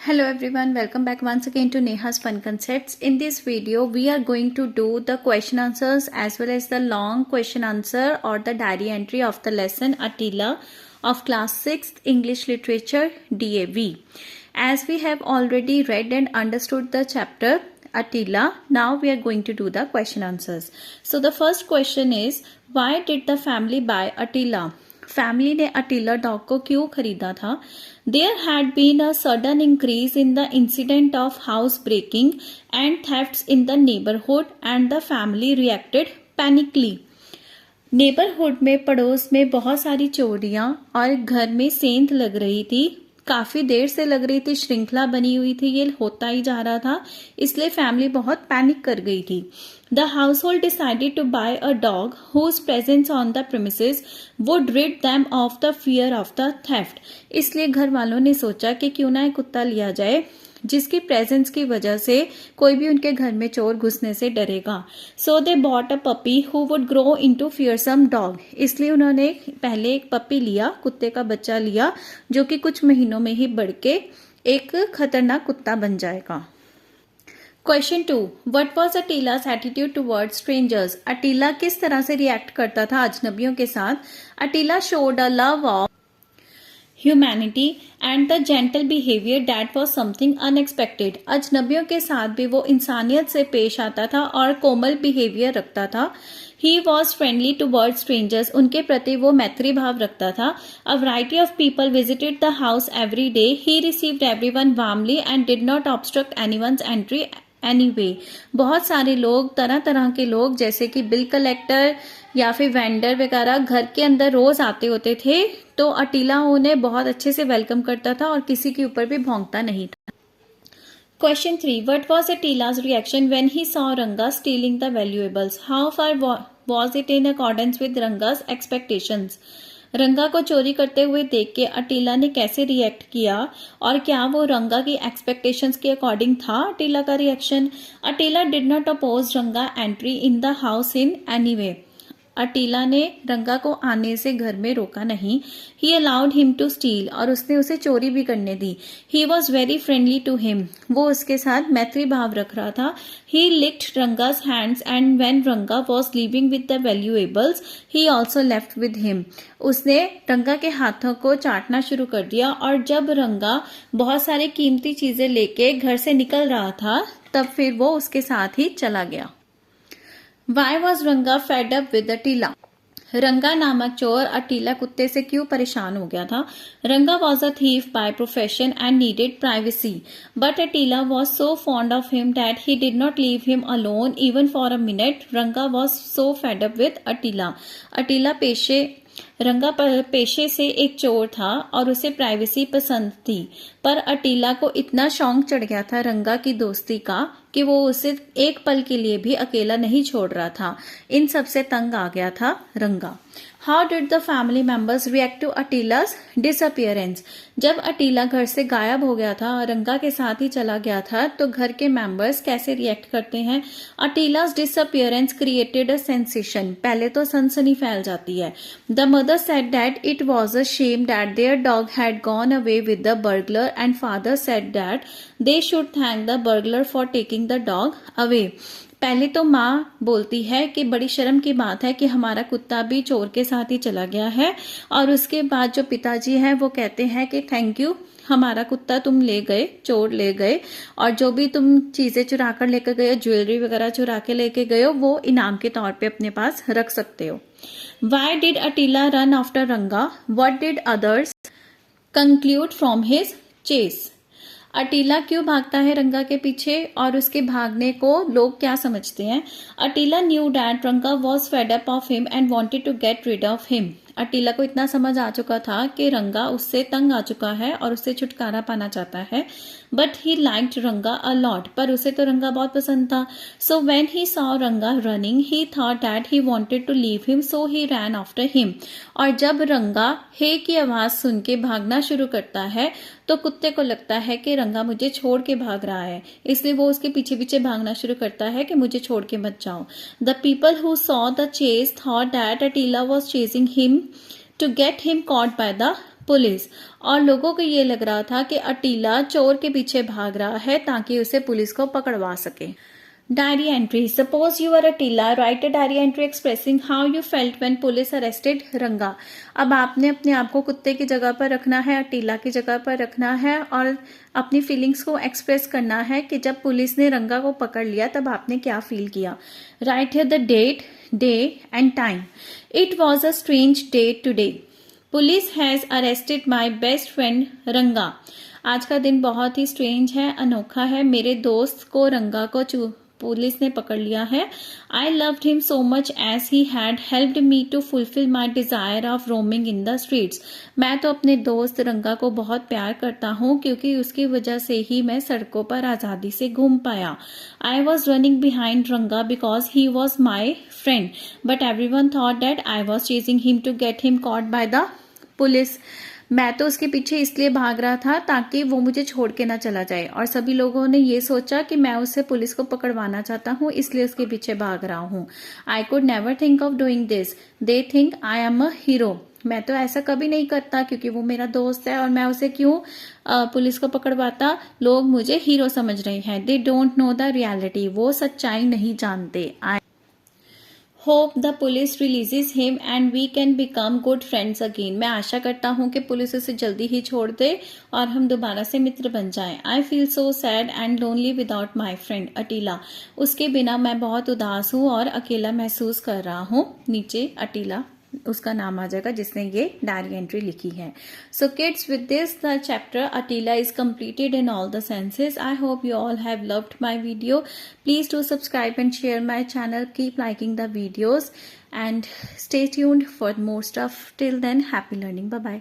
Hello everyone, welcome back once again to Neha's Fun Concepts. In this video, we are going to do the question answers as well as the long question answer or the diary entry of the lesson Attila of class 6th English Literature DAV. As we have already read and understood the chapter Attila, now we are going to do the question answers. So the first question is, why did the family buy Attila? Family ने Attila dog को क्यों खरीदा था? There had been a sudden increase in the incident of house breaking and thefts in the neighbourhood and the family reacted panickily. Neighbourhood में पड़ोस में बहुत सारी चोरियां और घर में सेंध लग रही थी, काफी देर से लग रही थी, श्रृंखला बनी हुई थी, ये होता ही जा रहा था, इसलिए फैमिली बहुत पैनिक कर गई थी. The household decided to buy a dog whose presence on the premises would rid them of the fear of the theft. इसलिए घर वालों ने सोचा कि क्यों ना एक कुत्ता लिया जाए जिसकी प्रेजेंस की वजह से कोई भी उनके घर में चोर घुसने से डरेगा. So they bought a puppy who would grow into fearsome dog. इसलिए उन्होंने पहले एक पपी लिया, कुत्ते का बच्चा लिया, जो कि कुछ महीनों में ही बढ़ के एक खतरनाक कुत्ता बन जाएगा. Question 2. What was Attila's attitude towards strangers? अटीला किस तरह से रिएक्ट करता था अजनबियों के साथ? अटीला showed a love of humanity and the gentle behavior that was something unexpected. अजनबियों के साथ भी वो इंसानियत से पेश आता था और कोमल बिहेवियर रखता था. He was friendly towards strangers. उनके प्रति वो मैत्री भाव रखता था. A variety of people visited the house every day. He received everyone warmly and did not obstruct anyone's entry anyway. बहुत सारे लोग, तरह तरह के लोग, जैसे कि बिल कलेक्टर या फिर वेंडर वगैरह घर के अंदर रोज आते होते थे, तो अटीला उन्हें बहुत अच्छे से वेलकम करता था और किसी के ऊपर भी भौंकता नहीं था. Question 3. What was Attila's reaction when he saw Ranga stealing the valuables? How far was it in accordance with Ranga's expectations? रंगा को चोरी करते हुए देख के अटीला ने कैसे रिएक्ट किया और क्या वो रंगा की एक्सपेक्टेशंस के अकॉर्डिंग था अटीला का reaction? Attila did not oppose Ranga entry in the house in any way. Attila ने रंगा को आने से घर में रोका नहीं. He allowed him to steal, और उसने उसे चोरी भी करने दी. He was very friendly to him, वो उसके साथ मैत्री भाव रख रहा था. He licked Ranga's hands and when Ranga was leaving with the valuables he also left with him. उसने रंगा के हाथों को चाटना शुरू कर दिया और जब रंगा बहुत सारी कीमती चीजें लेके घर से निकल रहा था तब फिर वो उसके साथ ही चला गया. Why was Ranga fed up with Attila? रंगा नामक चोर अटीला कुत्ते से क्यों परेशान हो गया था? Ranga was a thief by profession and needed privacy, but Attila was so fond of him that he did not leave him alone even for a minute. Ranga was so fed up with Attila. Ranga पेशे से एक चोर था और उसे privacy पसंद थी, पर अटीला को इतना शौक चढ़ गया था रंगा की दोस्ती का कि वो उसे एक पल के लिए भी अकेला नहीं छोड़ रहा था. इन सब से तंग आ गया था Ranga. How did the family members react to Attila's disappearance? जब अटीला घर से गायब हो गया था और रंगा के साथ ही चला गया था तो घर के मेंबर्स कैसे रिएक्ट करते हैं? Attila's disappearance created a sensation. पहले तो सनसनी फैल जाती है. The mother said that it was a shame that their dog had gone away with the burglar and father said that they should thank the burglar for taking the dog away. पहले तो माँ बोलती है कि बड़ी शर्म की बात है कि हमारा कुत्ता भी चोर के साथ ही चला गया है, और उसके बाद जो पिताजी हैं वो कहते हैं कि थैंक यू, हमारा कुत्ता तुम ले गए, चोर ले गए, और जो भी तुम चीजें चुरा कर लेकर गए, ज्वेलरी वगैरह चुरा के लेके गए हो, वो इनाम के तौर पे अपने पास रख सकते हो. Why did Attila run after Ranga? What did others conclude from his chase? अटीला क्यों भागता है रंगा के पीछे और उसके भागने को लोग क्या समझते हैं? Attila knew that Ranga was fed up of him and wanted to get rid of him. Attila को इतना समझ आ चुका था कि रंगा उससे तंग आ चुका है और उससे छुटकारा पाना चाहता है. बट ही लाइक्ड रंगा अ लॉट, पर उसे तो रंगा बहुत पसंद था. So when he saw Ranga running he thought that he wanted to leave him, so he ran after him. और जब रंगा हे की आवाज सुन के भागना शुरू करता है तो कुत्ते को लगता है कि रंगा मुझे छोड़ के भाग रहा है, इसलिए वो उसके पीछे पीछे भागना शुरू करता है कि मुझे छोड़ के मत जाओ. The people who saw the chase thought that Attila was chasing him to get him caught by the police. और लोगों को ये लग रहा था कि अटीला चोर के पीछे भाग रहा है ताकि उसे पुलिस को पकड़वा सके। Diary entry. Suppose you are Attila, write a diary entry expressing how you felt when police arrested Ranga. अब आपने अपने आप को कुत्ते की जगह पर रखना है, अटीला की जगह पर रखना है और अपनी फीलिंग्स को एक्सप्रेस करना है कि जब पुलिस ने रंगा को पकड़ लिया तब आपने क्या फील किया। Write here the date, day and time. It was a strange day today. Police has arrested my best friend Ranga. आज का दिन बहुत ही स्ट्रेंज है, अनोखा है। मेरे दोस्त को रंगा को पुलिस ने पकड़ लिया है। I loved him so much as he had helped me to fulfil my desire of roaming in the streets. मैं तो अपने दोस्त रंगा को बहुत प्यार करता हूँ क्योंकि उसकी वजह से ही मैं सड़कों पर आजादी से घूम पाया। I was running behind Ranga because he was my friend but everyone thought that I was chasing him to get him caught by the police. मैं तो उसके पीछे इसलिए भाग रहा था ताकि वो मुझे छोड़ के ना चला जाए और सभी लोगों ने ये सोचा कि मैं उससे पुलिस को पकड़वाना चाहता हूँ, इसलिए उसके पीछे भाग रहा हूँ। I could never think of doing this, they think I am a hero. मैं तो ऐसा कभी नहीं करता क्योंकि वो मेरा दोस्त है और मैं उसे क्यों पुलिस को पकड़वाता। लोग मुझे हीरो समझ रहे हैं। They don't know the reality, वो सच्चाई नहीं जानते। Hope the police releases him and we can become good friends again. मैं आशा करता हूँ कि पुलिस उसे जल्दी ही छोड़ दे और हम दोबारा से मित्र बन जाएं। I feel so sad and lonely without my friend Attila. उसके बिना मैं बहुत उदास हूँ और अकेला महसूस कर रहा हूँ। नीचे अटीला उसका नाम आ जाएगा जिसने ये डायरी एंट्री लिखी है। So kids, with this the chapter Attila is completed in all the senses. I hope you all have loved my video. Please do subscribe and share my channel. Keep liking the videos and stay tuned for more stuff. Till then, happy learning. Bye bye.